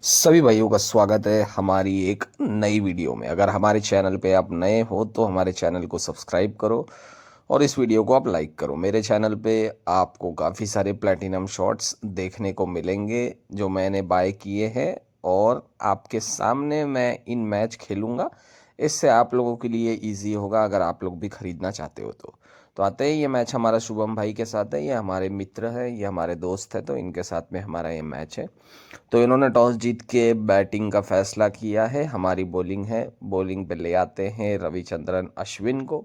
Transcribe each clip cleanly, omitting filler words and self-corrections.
सभी भाइयों का स्वागत है हमारी एक नई वीडियो में। अगर हमारे चैनल पे आप नए हो तो हमारे चैनल को सब्सक्राइब करो और इस वीडियो को आप लाइक करो। मेरे चैनल पे आपको काफ़ी सारे प्लैटिनम शॉट्स देखने को मिलेंगे जो मैंने बाय किए हैं और आपके सामने मैं इन मैच खेलूँगा। इससे आप लोगों के लिए इजी होगा अगर आप लोग भी ख़रीदना चाहते हो तो आते हैं। ये मैच हमारा शुभम भाई के साथ है, ये हमारे मित्र हैं, ये हमारे दोस्त हैं, तो इनके साथ में हमारा ये मैच है। तो इन्होंने टॉस जीत के बैटिंग का फैसला किया है। हमारी बॉलिंग है, बॉलिंग पे ले आते हैं रविचंद्रन अश्विन को।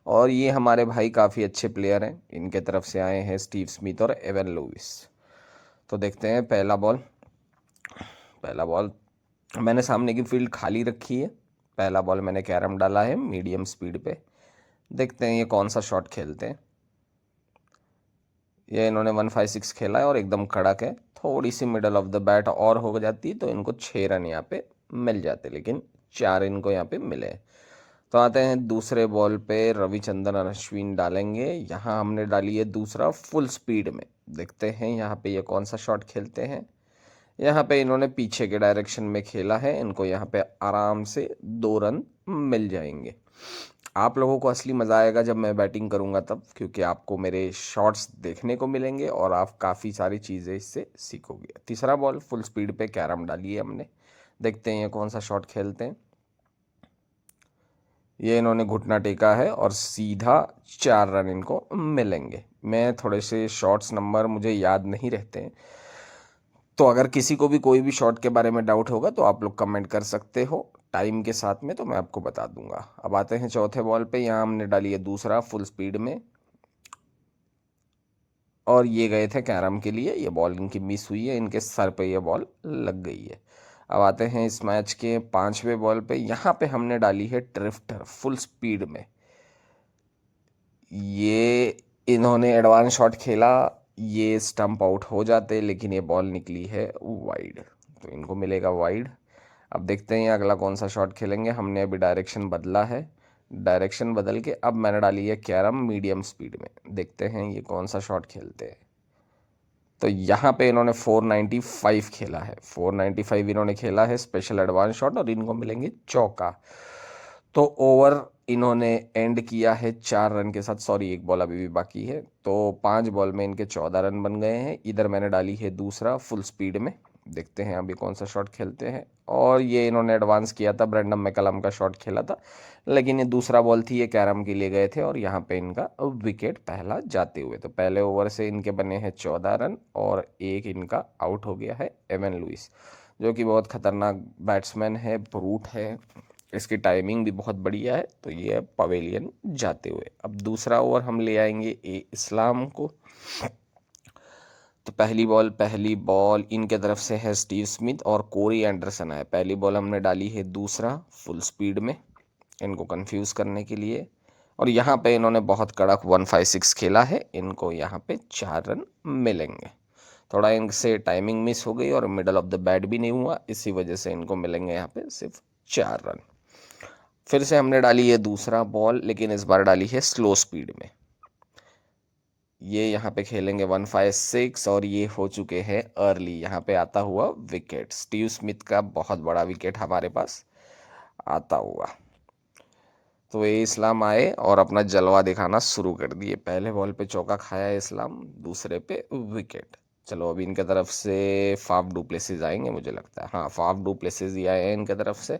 और ये हमारे भाई काफ़ी अच्छे प्लेयर हैं, इनके तरफ से आए हैं स्टीव स्मिथ और एवन लुइस। तो देखते हैं पहला बॉल मैंने सामने की फील्ड खाली रखी है। पहला बॉल मैंने कैरम डाला है मीडियम स्पीड पे। देखते हैं ये कौन सा शॉट खेलते हैं। ये इन्होंने 156 खेला है और एकदम कड़क है। थोड़ी सी मिडल ऑफ द बैट और हो जाती तो इनको 6 रन यहाँ पे मिल जाते, लेकिन 4 इनको यहाँ पे मिले। तो आते हैं दूसरे बॉल पे, रविचंद्रन अश्विन डालेंगे। यहाँ हमने डाली है दूसरा फुल स्पीड में। देखते हैं यहाँ पे ये कौन सा शॉट खेलते हैं। यहाँ पे इन्होंने पीछे के डायरेक्शन में खेला है, इनको यहाँ पे आराम से 2 रन मिल जाएंगे। आप लोगों को असली मज़ा आएगा जब मैं बैटिंग करूँगा तब, क्योंकि आपको मेरे शॉट्स देखने को मिलेंगे और आप काफ़ी सारी चीज़ें इससे सीखोगे। तीसरा बॉल फुल स्पीड पे कैरम डाली है हमने। देखते हैं ये कौन सा शॉट खेलते हैं। ये इन्होंने घुटना टेका है और सीधा 4 रन इनको मिलेंगे। मैं थोड़े से शॉट्स नंबर मुझे याद नहीं रहते हैं, तो अगर किसी को भी कोई भी शॉट के बारे में डाउट होगा तो आप लोग कमेंट कर सकते हो टाइम के साथ में, तो मैं आपको बता दूंगा। अब आते हैं चौथे बॉल पे। यहाँ हमने डाली है दूसरा फुल स्पीड में और ये गए थे कैरम के लिए। ये बॉल इनकी मिस हुई है, इनके सर पे ये बॉल लग गई है। अब आते हैं इस मैच के 5वें बॉल पे। यहाँ पे हमने डाली है ड्रिफ्टर फुल स्पीड में। ये इन्होंने एडवांस शॉट खेला, ये स्टंप आउट हो जाते, लेकिन ये बॉल निकली है वाइड, तो इनको मिलेगा वाइड। अब देखते हैं अगला कौन सा शॉट खेलेंगे। हमने अभी डायरेक्शन बदला है, डायरेक्शन बदल के अब मैंने डाली है कैरम मीडियम स्पीड में। देखते हैं ये कौन सा शॉट खेलते हैं। तो यहाँ पे इन्होंने 495 खेला है, 495 इन्होंने खेला है स्पेशल एडवांस शॉट, और इनको मिलेंगे चौका। तो ओवर इन्होंने एंड किया है 4 रन के साथ। सॉरी, एक बॉल अभी भी बाकी है। तो 5 बॉल में इनके 14 रन बन गए हैं। इधर मैंने डाली है दूसरा फुल स्पीड में। देखते हैं अभी कौन सा शॉट खेलते हैं। और ये इन्होंने एडवांस किया था, ब्रेंडम मैकलम का शॉट खेला था, लेकिन ये दूसरा बॉल थी, ये कैरम के लिए गए थे और यहाँ पे इनका विकेट पहला जाते हुए। तो पहले ओवर से इनके बने हैं 14 रन और एक इनका आउट हो गया है एवन लुइस, जो कि बहुत खतरनाक बैट्समैन है, ब्रूट है। इसकी टाइमिंग भी बहुत बढ़िया है। तो ये पवेलियन जाते हुए। अब दूसरा ओवर हम ले आएंगे ए इस्लाम को। तो पहली बॉल इनके तरफ से है स्टीव स्मिथ और कोरी एंडरसन है। पहली बॉल हमने डाली है दूसरा फुल स्पीड में, इनको कंफ्यूज करने के लिए। और यहाँ पे इन्होंने बहुत कड़क 156 खेला है, इनको यहाँ पे 4 रन मिलेंगे। थोड़ा इनसे टाइमिंग मिस हो गई और मिडल ऑफ द बैट भी नहीं हुआ, इसी वजह से इनको मिलेंगे यहाँ पे सिर्फ 4 रन। फिर से हमने डाली है दूसरा बॉल, लेकिन इस बार डाली है स्लो स्पीड में। ये यहाँ पे खेलेंगे 156 और ये हो चुके हैं अर्ली। यहाँ पे आता हुआ विकेट, स्टीव स्मिथ का बहुत बड़ा विकेट हमारे पास आता हुआ। तो ये इस्लाम आए और अपना जलवा दिखाना शुरू कर दिए। पहले बॉल पे चौका खाया इस्लाम, दूसरे पे विकेट। चलो अभी इनके तरफ से फाफ डू प्लेसेस आएंगे, मुझे लगता है। हाँ, फाफ डू प्लेसेस ही आए हैं इनके तरफ से।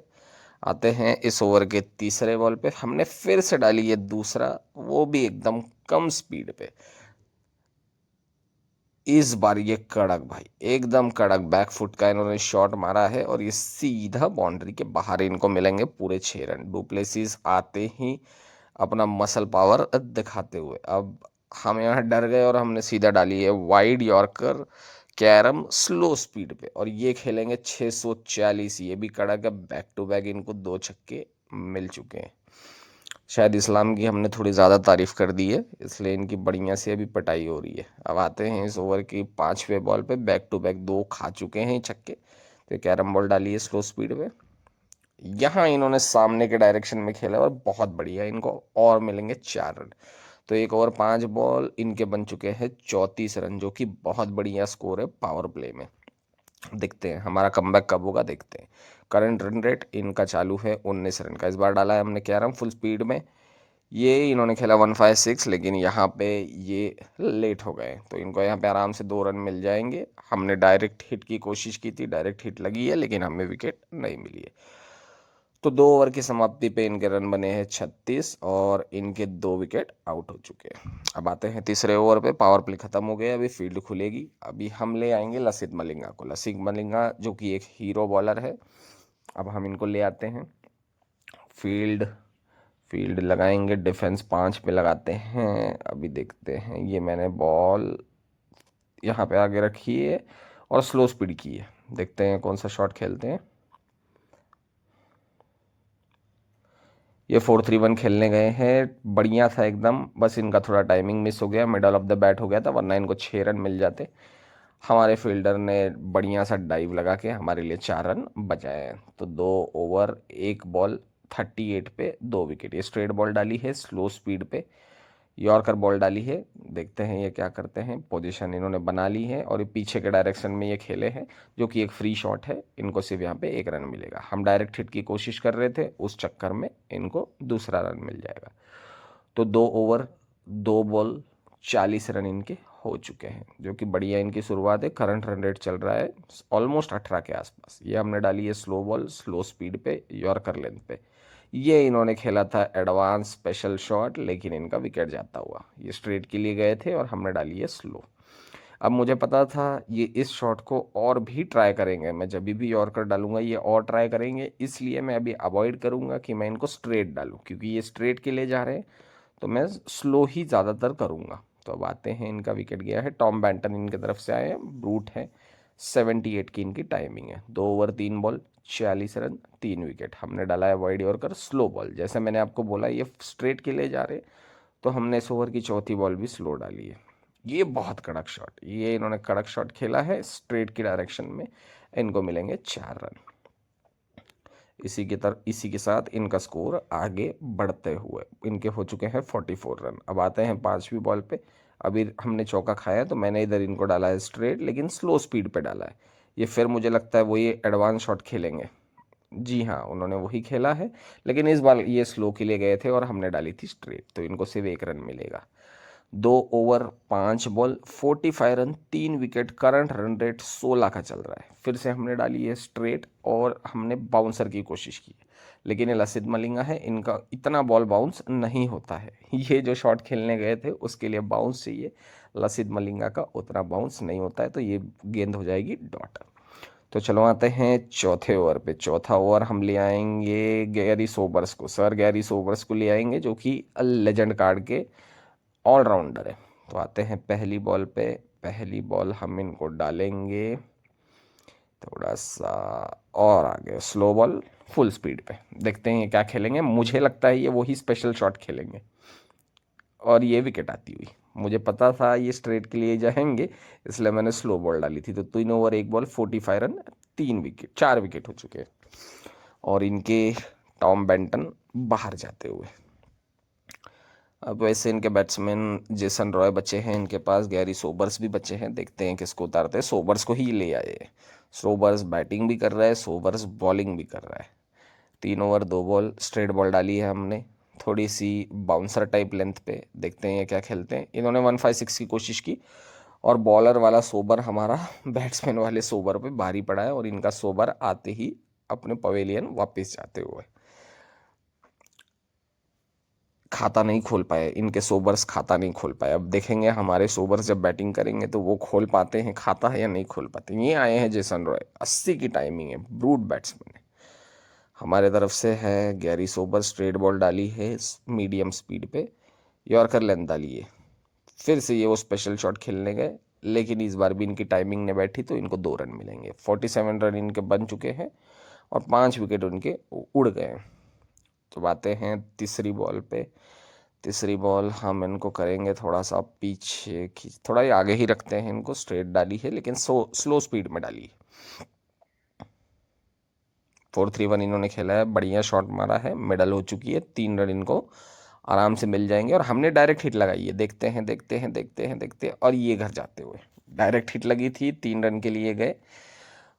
आते हैं इस ओवर के तीसरे बॉल पे। हमने फिर से डाली है दूसरा, वो भी एकदम कम स्पीड पे। इस बार ये कड़क भाई, एकदम कड़क बैक फुट का इन्होंने शॉट मारा है और ये सीधा बाउंड्री के बाहर इनको मिलेंगे पूरे 6 रन। डुप्लेसिस आते ही अपना मसल पावर दिखाते हुए। अब हम यहाँ डर गए और हमने सीधा डाली है wide yorker carrom slow speed पे, और ये खेलेंगे 640। ये भी कड़क है, बैक टू बैक इनको 2 छक्के मिल चुके हैं। शायद इस्लाम की हमने थोड़ी ज़्यादा तारीफ़ कर दी है, इसलिए इनकी बढ़िया से अभी पिटाई हो रही है। अब आते हैं इस ओवर की 5वें बॉल पे। बैक टू बैक 2 खा चुके हैं छक्के। तो कैरम बॉल डाली है स्लो स्पीड में। यहाँ इन्होंने सामने के डायरेक्शन में खेला और बहुत बढ़िया, इनको और मिलेंगे 4 रन। तो 1 ओवर 5 बॉल इनके बन चुके हैं 34 रन, जो कि बहुत बढ़िया स्कोर है पावर प्ले में। देखते हैं हमारा कमबैक कब होगा, देखते हैं। करंट रन रेट इनका चालू है 19 रन का। इस बार डाला है हमने कैरम फुल स्पीड में। ये इन्होंने खेला 156, लेकिन यहाँ पे ये लेट हो गए, तो इनको यहाँ पे आराम से 2 रन मिल जाएंगे। हमने डायरेक्ट हिट की कोशिश की थी, डायरेक्ट हिट लगी है, लेकिन हमें विकेट नहीं मिली है। तो 2 ओवर की समाप्ति पे इनके रन बने हैं 36 और इनके 2 विकेट आउट हो चुके हैं। अब आते हैं तीसरे ओवर पे। पावर प्ले खत्म हो गया, अभी फील्ड खुलेगी। अभी हम ले आएंगे लसित मलिंगा को। लसित मलिंगा जो कि एक हीरो बॉलर है। अब हम इनको ले आते हैं फील्ड लगाएंगे। डिफेंस 5 पे लगाते हैं। अभी देखते हैं, ये मैंने बॉल यहाँ पे आगे रखी है और स्लो स्पीड की है। देखते हैं कौन सा शॉट खेलते हैं। ये 4-3-1 खेलने गए हैं, बढ़िया था एकदम, बस इनका थोड़ा टाइमिंग मिस हो गया, मिडल ऑफ द बैट हो गया था, वरना इनको 6 रन मिल जाते। हमारे फील्डर ने बढ़िया सा डाइव लगा के हमारे लिए 4 रन बचाए हैं। तो 2 ओवर 1 बॉल 38 पे 2 विकेट। ये स्ट्रेट बॉल डाली है स्लो स्पीड पे, यॉर्कर बॉल डाली है। देखते हैं ये क्या करते हैं। पोजीशन इन्होंने बना ली है और ये पीछे के डायरेक्शन में ये खेले हैं, जो कि एक फ्री शॉट है। इनको सिर्फ यहाँ पे 1 रन मिलेगा। हम डायरेक्ट हिट की कोशिश कर रहे थे, उस चक्कर में इनको दूसरा रन मिल जाएगा। तो 2 ओवर 2 बॉल 40 रन इनके हो चुके हैं, जो कि बढ़िया इनकी शुरुआत है। करंट रन रेट चल रहा है ऑलमोस्ट 18 के आसपास। ये हमने डाली है स्लो बॉल स्लो स्पीड पे, यॉर्कर लेंथ पे। ये इन्होंने खेला था एडवांस स्पेशल शॉट, लेकिन इनका विकेट जाता हुआ। ये स्ट्रेट के लिए गए थे और हमने डाली है स्लो। अब मुझे पता था ये इस शॉट को और भी ट्राई करेंगे, मैं जब भी यॉर्कर डालूंगा ये और ट्राई करेंगे, इसलिए मैं अभी अवॉइड करूंगा कि मैं इनको स्ट्रेट डालूं, क्योंकि ये स्ट्रेट के लिए जा रहे हैं, तो मैं स्लो ही ज़्यादातर करूंगा। तो अब आते हैं, इनका विकेट गया है। टॉम बैंटन इनकी तरफ से आए हैं, ब्रूट है। 78 की इनकी टाइमिंग है। 2 ओवर 3 बॉल 46 रन 3 विकेट। हमने डाला है वाइड यॉर्कर स्लो बॉल। जैसे मैंने आपको बोला ये स्ट्रेट के लिए जा रहे, तो हमने इस ओवर की चौथी बॉल भी स्लो डाली है। ये बहुत कड़क शॉट, ये इन्होंने कड़क शॉट खेला है स्ट्रेट की डायरेक्शन में। इनको मिलेंगे 4 रन। इसी के साथ इनका स्कोर आगे बढ़ते हुए इनके हो चुके हैं 44 रन। अब आते हैं 5वीं बॉल पे। अभी हमने चौका खाया, तो मैंने इधर इनको डाला है स्ट्रेट, लेकिन स्लो स्पीड पे डाला है। ये फिर मुझे लगता है वो ये एडवांस शॉट खेलेंगे। जी हाँ, उन्होंने वही खेला है, लेकिन इस बार ये स्लो के लिए गए थे और हमने डाली थी स्ट्रेट, तो इनको सिर्फ 1 रन मिलेगा। 2 over 5 ball 45 run 3 wicket. Current run rate 16 का चल रहा है। फिर से हमने डाली है स्ट्रेट और हमने बाउंसर की कोशिश की, लेकिन ये लसित मलिंगा है, इनका इतना बॉल बाउंस नहीं होता है। ये जो शॉट खेलने गए थे उसके लिए बाउंस चाहिए, लसित मलिंगा का उतना बाउंस नहीं होता है, तो ये गेंद हो जाएगी डॉट। तो चलो आते हैं चौथे ओवर पे। चौथा ओवर हम ले आएंगे गैरी सोबर्स को। सर गैरी सोबर्स को ले आएंगे, जो कि लेजेंड कार्ड के ऑलराउंडर है। तो आते हैं पहली बॉल पे। पहली बॉल हम इनको डालेंगे थोड़ा सा और आगे, स्लो बॉल फुल स्पीड पे। देखते हैं ये क्या खेलेंगे। मुझे लगता है ये वही स्पेशल शॉट खेलेंगे और ये विकेट आती हुई। मुझे पता था ये स्ट्रेट के लिए जाएंगे, इसलिए मैंने स्लो बॉल डाली थी। तो 3 over 1 ball 45 run 3 wicket, 4 wicket हो चुके हैं और इनके टॉम बेंटन बाहर जाते हुए। अब वैसे इनके बैट्समैन जेसन रॉय बचे हैं इनके पास, गैरी सोबर्स भी बचे हैं। देखते हैं किसको उतारते हैं। सोबर्स को ही ले आए। सोबर्स बैटिंग भी कर रहा है, सोबर्स बॉलिंग भी कर रहा है। 3 ओवर 2 बॉल स्ट्रेट बॉल डाली है हमने, थोड़ी सी बाउंसर टाइप लेंथ पे। देखते हैं ये क्या खेलते हैं। इन्होंने 156 की कोशिश की और बॉलर वाला सोबर हमारा बैट्समैन वाले सोबर पे भारी पड़ा है और इनका सोबर आते ही अपने पवेलियन वापस जाते हुए खाता नहीं खोल पाए। इनके सोबर्स खाता नहीं खोल पाए। अब देखेंगे हमारे सोबर्स जब बैटिंग करेंगे तो वो खोल पाते हैं खाता है या नहीं खोल पाते। ये आए हैं जेसन रॉय, 80 की टाइमिंग है, ब्रूट बैट्समैन है। हमारे तरफ से है गैरी सोबर, स्ट्रेट बॉल डाली है मीडियम स्पीड पे, यॉर्कर लेंथ डाली है। फिर से ये वो स्पेशल शॉट खेलने गए, लेकिन इस बार भी इनकी टाइमिंग ने बैठी, तो इनको 2 रन मिलेंगे। 47 रन इनके बन चुके हैं और 5 विकेट उनके उड़ गए हैं। तो आते हैं तीसरी बॉल पे। तीसरी बॉल हम इनको करेंगे थोड़ा सा पीछे खींच, थोड़ा ही आगे ही रखते हैं इनको। स्ट्रेट डाली है लेकिन स्लो स्पीड में डाली है। 4-3-1 इन्होंने खेला है, बढ़िया शॉट मारा है, मिडल हो चुकी है। 3 रन इनको आराम से मिल जाएंगे और हमने डायरेक्ट हिट लगाई है। देखते हैं देखते हैं देखते हैं देखते हैं, और ये घर जाते हुए डायरेक्ट हिट लगी थी, 3 रन के लिए गए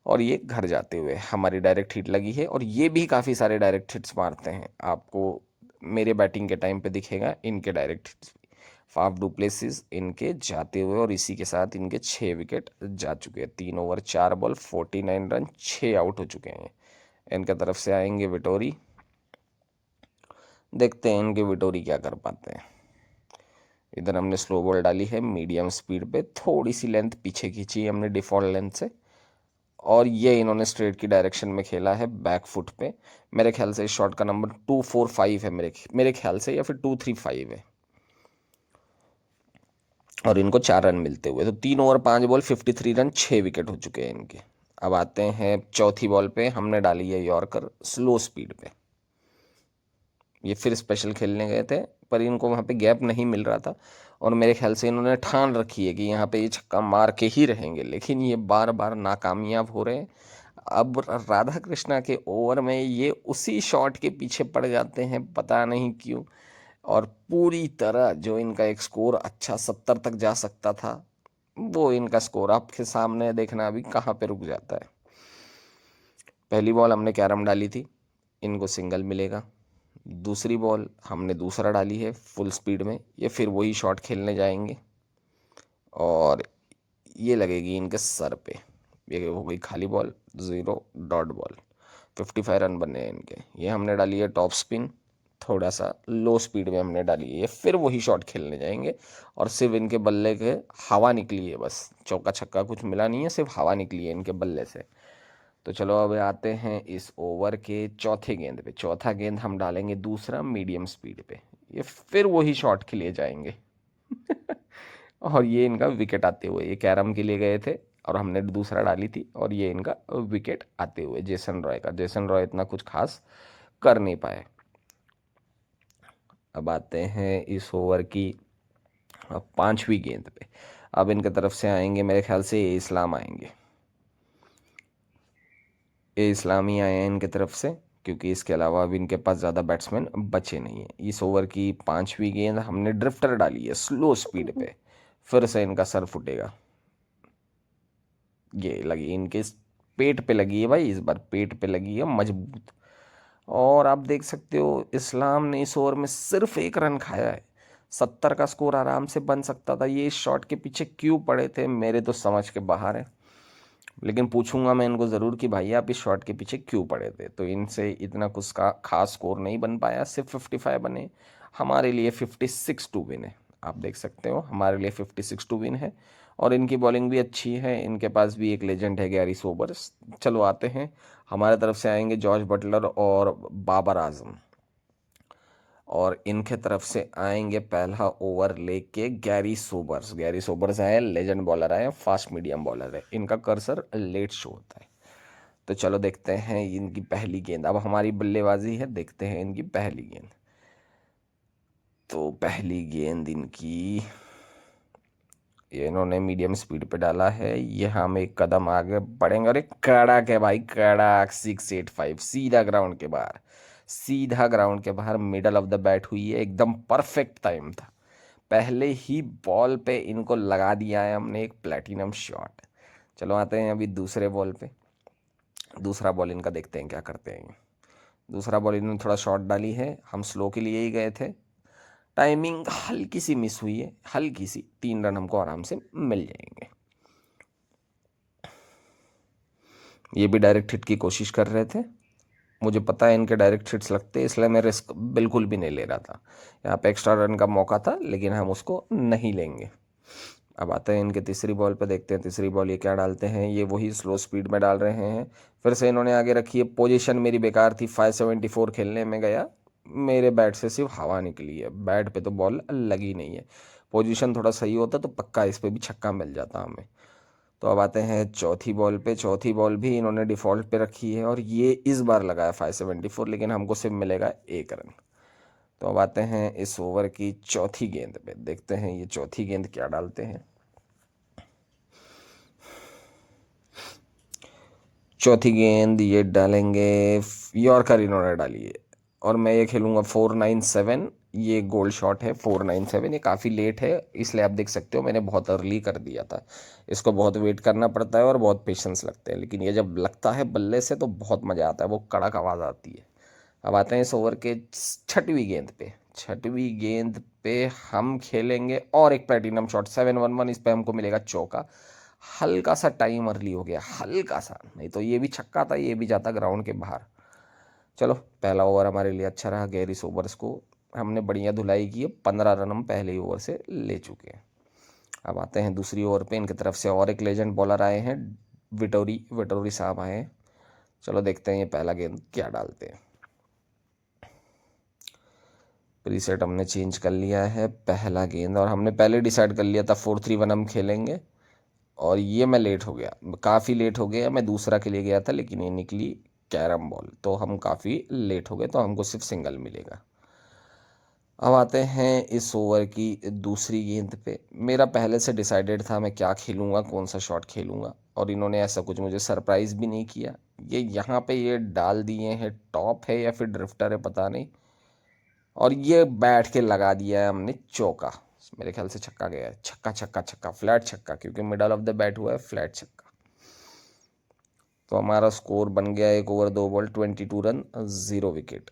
और ये घर जाते हुए हमारी डायरेक्ट हिट लगी है। और ये भी काफ़ी सारे डायरेक्ट हिट्स मारते हैं, आपको मेरे बैटिंग के टाइम पे दिखेगा इनके डायरेक्ट हिट्स। फाफ डुप्लेसिस इनके जाते हुए, और इसी के साथ इनके 6 विकेट जा चुके हैं। 3 ओवर 4 बॉल 49 रन, 6 आउट हो चुके हैं। इनके तरफ से आएंगे विटोरी, देखते हैं इनके विटोरी क्या कर पाते हैं। इधर हमने स्लो बॉल डाली है मीडियम स्पीड पे, थोड़ी सी लेंथ पीछे खींची है हमने डिफ़ॉल्ट लेंथ से, और ये इन्होंने स्ट्रेट की डायरेक्शन में खेला है बैक फुट पे। मेरे ख्याल से इस शॉट का नंबर 245 है, मेरे ख्याल से, या फिर 235 है। और इनको 4 रन मिलते हुए, तो 3 ओवर 5 बॉल 53 रन, 6 विकेट हो चुके हैं इनके। अब आते हैं चौथी बॉल पे, हमने डाली है यॉर्कर स्लो स्पीड पे। ये फिर स्पेशल खेलने गए थे, पर इनको वहाँ पे गैप नहीं मिल रहा था, और मेरे ख्याल से इन्होंने ठान रखी है कि यहाँ पे ये छक्का मार के ही रहेंगे, लेकिन ये बार बार नाकामयाब हो रहे हैं। अब राधा कृष्णा के ओवर में ये उसी शॉट के पीछे पड़ जाते हैं, पता नहीं क्यों, और पूरी तरह जो इनका एक स्कोर अच्छा 70 तक जा सकता था, वो इनका स्कोर आपके सामने देखना अभी कहाँ पे रुक जाता है। पहली बॉल हमने कैरम डाली थी, इनको सिंगल मिलेगा। दूसरी बॉल हमने दूसरा डाली है फुल स्पीड में, ये फिर वही शॉट खेलने जाएंगे, और ये लगेगी इनके सर पे। ये हो गई खाली बॉल, 0 डॉट बॉल। 55 रन बने हैं इनके। ये हमने डाली है टॉप स्पिन, थोड़ा सा लो स्पीड में हमने डाली है, ये फिर वही शॉट खेलने जाएंगे, और सिर्फ इनके बल्ले के हवा निकली है, बस चौका छक्का कुछ मिला नहीं है, सिर्फ हवा निकली है इनके बल्ले से। तो चलो अब आते हैं इस ओवर के चौथे गेंद पे। चौथा गेंद हम डालेंगे दूसरा मीडियम स्पीड पे, ये फिर वही शॉट के लिए जाएंगे। और ये इनका विकेट आते हुए, ये कैरम के लिए गए थे और हमने दूसरा डाली थी, और ये इनका विकेट आते हुए जेसन रॉय का। जेसन रॉय इतना कुछ खास कर नहीं पाए। अब आते हैं इस ओवर की पांचवी गेंद पे। अब इनके तरफ से आएंगे, मेरे ख्याल से ए इस्लाम आएंगे, ए इस्लामी आए हैं इनके तरफ से, क्योंकि इसके अलावा अभी इनके पास ज़्यादा बैट्समैन बचे नहीं हैं। इस ओवर की पांचवी गेंद हमने ड्रिफ्टर डाली है स्लो स्पीड पे, फिर से इनका सर फुटेगा। ये लगी इनके पेट पे लगी है भाई, इस बार पेट पे लगी है मजबूत। और आप देख सकते हो इस्लाम ने इस ओवर में सिर्फ 1 रन खाया है। 70 का स्कोर आराम से बन सकता था। ये इस शॉट के पीछे क्यों पड़े थे, मेरे तो समझ के बाहर है। लेकिन पूछूंगा मैं इनको ज़रूर कि भाई आप इस शॉट के पीछे क्यों पड़े थे। तो इनसे इतना कुछ का खास स्कोर नहीं बन पाया, सिर्फ 55 बने। हमारे लिए 56 टू विन है, आप देख सकते हो हमारे लिए 56 टू विन है। और इनकी बॉलिंग भी अच्छी है, इनके पास भी एक लेजेंड है गैरी सोबर्स। चलो आते हैं, हमारे तरफ से आएंगे जॉर्ज बटलर और बाबर आजम, और इनके तरफ से आएंगे पहला ओवर लेके गैरी सोबर्स। गैरी सोबर्स आए, लेजेंड बॉलर आए, फास्ट मीडियम बॉलर है, इनका कर्सर लेट शो होता है। तो चलो देखते हैं इनकी पहली गेंद। अब हमारी बल्लेबाजी है, देखते हैं इनकी पहली गेंद। तो पहली गेंद इनकी, ये इन्होंने मीडियम स्पीड पे डाला है, ये हम एक कदम आगे बढ़ेंगे, और एक कड़क है भाई, कड़क 685 सीधा ग्राउंड के बाहर, सीधा ग्राउंड के बाहर मिडल ऑफ द बैट हुई है, एकदम परफेक्ट टाइम था। पहले ही बॉल पे इनको लगा दिया है हमने एक प्लेटिनम शॉट। चलो आते हैं अभी दूसरे बॉल पे। दूसरा बॉल इनका देखते हैं क्या करते हैं। दूसरा बॉल इन्होंने थोड़ा शॉट डाली है, हम स्लो के लिए ही गए थे, टाइमिंग हल्की सी मिस हुई है, हल्की सी। 3 रन हमको आराम से मिल जाएंगे। ये भी डायरेक्ट हिट की कोशिश कर रहे थे, मुझे पता है इनके डायरेक्ट हिट्स लगते हैं, इसलिए मैं रिस्क बिल्कुल भी नहीं ले रहा था। यहाँ पे एक्स्ट्रा रन का मौका था, लेकिन हम उसको नहीं लेंगे। अब आते हैं इनके तीसरी बॉल पे, देखते हैं तीसरी बॉल ये क्या डालते हैं। ये वही स्लो स्पीड में डाल रहे हैं, फिर से इन्होंने आगे रखी है। पोजीशन मेरी बेकार थी, 574 खेलने में गया, मेरे बैट से सिर्फ हवा निकली है, बैट पे तो बॉल लगी नहीं है। पोजीशन थोड़ा सही होता तो पक्का इस पर भी छक्का मिल जाता हमें। तो अब आते हैं चौथी बॉल पे। चौथी बॉल भी इन्होंने डिफ़ॉल्ट पे रखी है, और ये इस बार लगाया 574, लेकिन हमको सिर्फ मिलेगा 1 रन। तो अब आते हैं इस ओवर की चौथी गेंद पे, देखते हैं ये चौथी गेंद क्या डालते हैं। चौथी गेंद ये डालेंगे यॉर्कर, इन्होंने डाली है, और मैं ये खेलूंगा 497। ये गोल्ड शॉट है 497, ये काफ़ी लेट है, इसलिए आप देख सकते हो मैंने बहुत अर्ली कर दिया था। इसको बहुत वेट करना पड़ता है और बहुत पेशेंस लगते हैं, लेकिन ये जब लगता है बल्ले से तो बहुत मज़ा आता है, वो कड़क आवाज़ आती है। अब आते हैं इस ओवर के छठवीं गेंद पे। छठवीं गेंद पे हम खेलेंगे और एक प्लेटिनम शॉट 711, इस पे हमको मिलेगा चौका। हल्का सा टाइम अर्ली हो गया, हल्का सा, नहीं तो ये भी छक्का था, ये भी जाता ग्राउंड के बाहर। चलो पहला ओवर हमारे लिए अच्छा रहा, गैरिस ओवर्स को हमने बढ़िया धुलाई की है, 15 रन हम पहले ही ओवर से ले चुके हैं। अब आते हैं दूसरी ओवर पे, इनकी तरफ से और एक लेजेंड बॉलर आए हैं, विटोरी साहब आए हैं। चलो देखते हैं ये पहला गेंद क्या डालते हैं। प्रीसेट हमने चेंज कर लिया है, पहला गेंद, और हमने पहले डिसाइड कर लिया था 4-3-1 हम खेलेंगे, और ये मैं लेट हो गया, काफ़ी लेट हो गया, मैं दूसरा के लिए गया था लेकिन ये निकली कैरम बॉल, तो हम काफ़ी लेट हो गए, तो हमको सिर्फ सिंगल मिलेगा। अब आते हैं इस ओवर की दूसरी गेंद पे। मेरा पहले से डिसाइडेड था मैं क्या खेलूँगा, कौन सा शॉट खेलूँगा, और इन्होंने ऐसा कुछ मुझे सरप्राइज़ भी नहीं किया। ये यहाँ पे ये डाल दिए हैं, टॉप है या फिर ड्रिफ्टर है पता नहीं, और ये बैठ के लगा दिया है हमने चौका। मेरे ख्याल से छक्का गया है, छक्का छक्का छक्का, फ्लैट छक्का, क्योंकि मिडल ऑफ द बैट हुआ है, फ्लैट छक्का। तो हमारा स्कोर बन गया 1 ओवर 2 बॉल 22 रन 0 विकेट।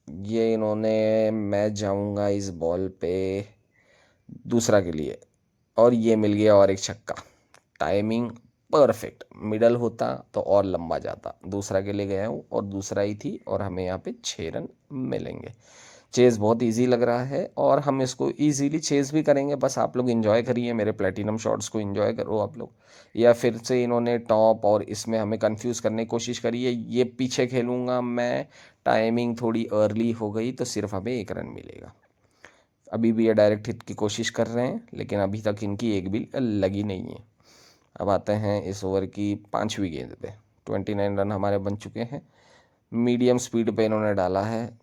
ये इन्होंने, मैं जाऊंगा इस बॉल पे दूसरा के लिए, और ये मिल गया और एक छक्का। टाइमिंग परफेक्ट, मिडल होता तो और लंबा जाता। दूसरा के लिए गया हूँ और दूसरा ही थी, और हमें यहाँ पे 6 रन मिलेंगे। चेज़ बहुत इजी लग रहा है और हम इसको इजीली चेज़ भी करेंगे, बस आप लोग इन्जॉय करिए, मेरे प्लेटिनम शॉट्स को इन्जॉय करो आप लोग। या फिर से इन्होंने टॉप और इसमें हमें कंफ्यूज करने की कोशिश करी है, ये पीछे खेलूँगा मैं, टाइमिंग थोड़ी अर्ली हो गई तो सिर्फ हमें 1 रन मिलेगा। अभी भी ये डायरेक्ट हिट की कोशिश कर रहे हैं, लेकिन अभी तक इनकी एक भी लगी नहीं है। अब आते हैं इस ओवर की 5वीं गेंद पे। 29 रन हमारे बन चुके हैं, मीडियम स्पीड पे इन्होंने डाला है।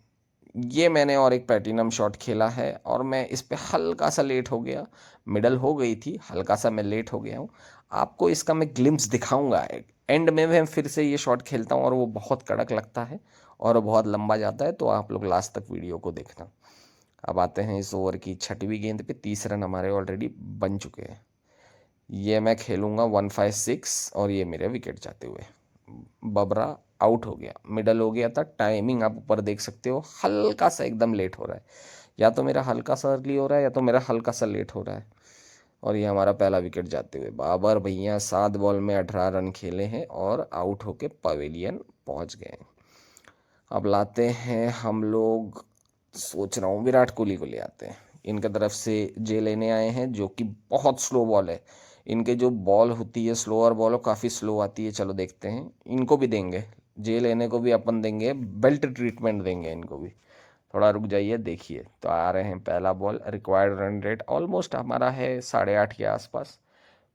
ये मैंने और एक प्लेटिनम शॉट खेला है, और मैं इस पे हल्का सा लेट हो गया, मिडल हो गई थी, हल्का सा मैं लेट हो गया हूँ। आपको इसका मैं ग्लिम्स दिखाऊंगा एंड में, मैं फिर से ये शॉट खेलता हूँ और वो बहुत कड़क लगता है और बहुत लंबा जाता है, तो आप लोग लास्ट तक वीडियो को देखना। अब आते हैं इस ओवर की 6वीं गेंद पे। 30 रन हमारे ऑलरेडी बन चुके हैं। ये मैं खेलूँगा 156, और ये मेरे विकेट जाते हुए बबरा आउट हो गया, मिडल हो गया था। टाइमिंग आप ऊपर देख सकते हो, हल्का सा एकदम लेट हो रहा है, या तो मेरा हल्का सा अर्ली हो रहा है या तो मेरा हल्का सा लेट हो रहा है। और ये हमारा पहला विकेट जाते हुए बाबर भैया 7 बॉल में 18 रन खेले हैं और आउट होके पवेलियन पहुंच गए। अब लाते हैं हम लोग, सोच रहा हूँ विराट कोहली को ले आते हैं। इनके तरफ से जे लेने आए हैं, जो कि बहुत स्लो बॉल है। इनके जो बॉल होती है स्लोअर बॉल, काफ़ी स्लो आती है। चलो देखते हैं, इनको भी देंगे, जे लेने को भी अपन देंगे, बेल्ट ट्रीटमेंट देंगे इनको भी। थोड़ा रुक जाइए, देखिए तो आ रहे हैं। पहला ball, required run rate almost हमारा है 8.5 के आसपास।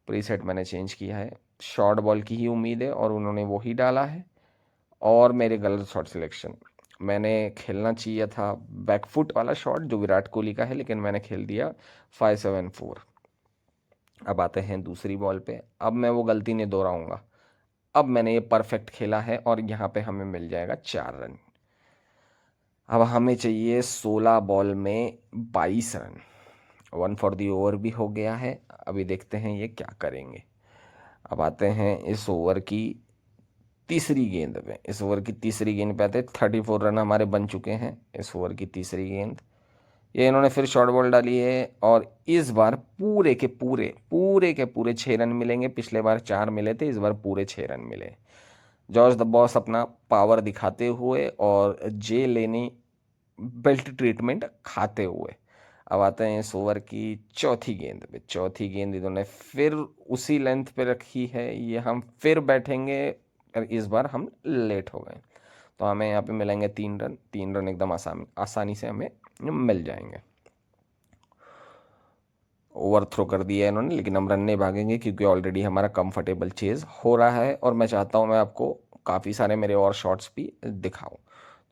प्रीसेट मैंने चेंज किया है, शॉर्ट बॉल की ही उम्मीद है और उन्होंने वो ही डाला है। और मेरे गलत शॉट सिलेक्शन, मैंने खेलना चाहिए था बैकफुट वाला शॉट जो विराट कोहली का है, लेकिन मैंने खेल दिया 574। अब आते हैं दूसरी बॉल पे, अब मैं वो गलती नहीं दोहराऊंगा। अब मैंने ये परफेक्ट खेला है और यहाँ पे हमें मिल जाएगा 4 रन। अब हमें चाहिए 16 बॉल में 22 रन। 1 फॉर दी ओवर भी हो गया है, अभी देखते हैं ये क्या करेंगे। अब आते हैं इस ओवर की तीसरी गेंद पे। इस ओवर की तीसरी गेंद पे आते 34 रन हमारे बन चुके हैं। इस ओवर की तीसरी गेंद, ये इन्होंने फिर शॉर्ट बॉल डाली है, और इस बार पूरे के पूरे 6 रन मिलेंगे। पिछले बार 4 मिले थे, इस बार पूरे 6 रन मिले। जॉर्ज द बॉस अपना पावर दिखाते हुए और जे लेनी बेल्ट ट्रीटमेंट खाते हुए। अब आते हैं इस ओवर की चौथी गेंद पे। चौथी गेंद इन्होंने फिर उसी लेंथ पे रखी है, ये हम फिर बैठेंगे, और इस बार हम लेट हो गए, तो हमें यहाँ पे मिलेंगे 3 रन। 3 रन एकदम आसानी से हमें मिल जाएंगे। ओवर थ्रो कर दिया है इन्होंने, लेकिन हम रन नहीं भागेंगे क्योंकि ऑलरेडी हमारा कंफर्टेबल चेज हो रहा है, और मैं चाहता हूँ मैं आपको काफ़ी सारे मेरे और शॉट्स भी दिखाऊं।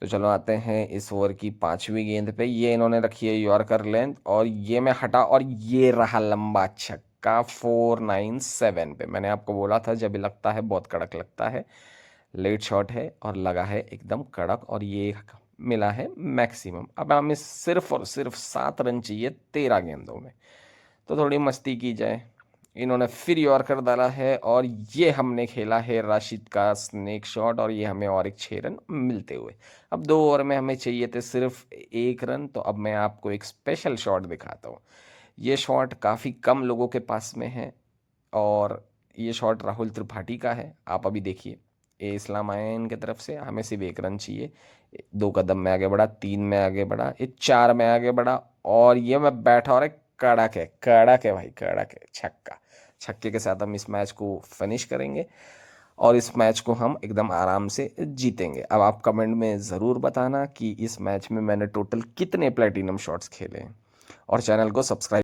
तो चलो आते हैं इस ओवर की 5वीं गेंद पे। ये इन्होंने रखी है यॉर्कर लेंथ, और ये मैं हटा, और ये रहा लंबा छक्का 497 पे। मैंने आपको बोला था जब लगता है बहुत कड़क लगता है। लेट शॉट है और लगा है एकदम कड़क, और ये मिला है मैक्सिमम। अब हमें सिर्फ और सिर्फ 7 रन चाहिए 13 गेंदों में, तो थोड़ी मस्ती की जाए। इन्होंने फिर यॉर्कर डाला है और ये हमने खेला है राशिद का स्नेक शॉट, और ये हमें और एक 6 रन मिलते हुए। अब 2 ओवर में हमें चाहिए थे सिर्फ 1 रन, तो अब मैं आपको एक स्पेशल शॉट दिखाता हूँ। ये शॉट काफ़ी कम लोगों के पास में है, और ये शॉट राहुल त्रिपाठी का है। आप अभी देखिए, ए इस्लाम आए हैं इनके तरफ से, हमें सिर्फ 1 रन चाहिए। 2 कदम में आगे बढ़ा, 3 में आगे बढ़ा, ये 4 में आगे बढ़ा, और ये मैं बैठा और एक कड़क है, कड़क है भाई, कड़क है, छक्का। छक्के के साथ हम इस मैच को फिनिश करेंगे और इस मैच को हम एकदम आराम से जीतेंगे। अब आप कमेंट में ज़रूर बताना कि इस मैच में मैंने टोटल कितने प्लेटिनम शॉट्स खेले हैं, और चैनल को सब्सक्राइब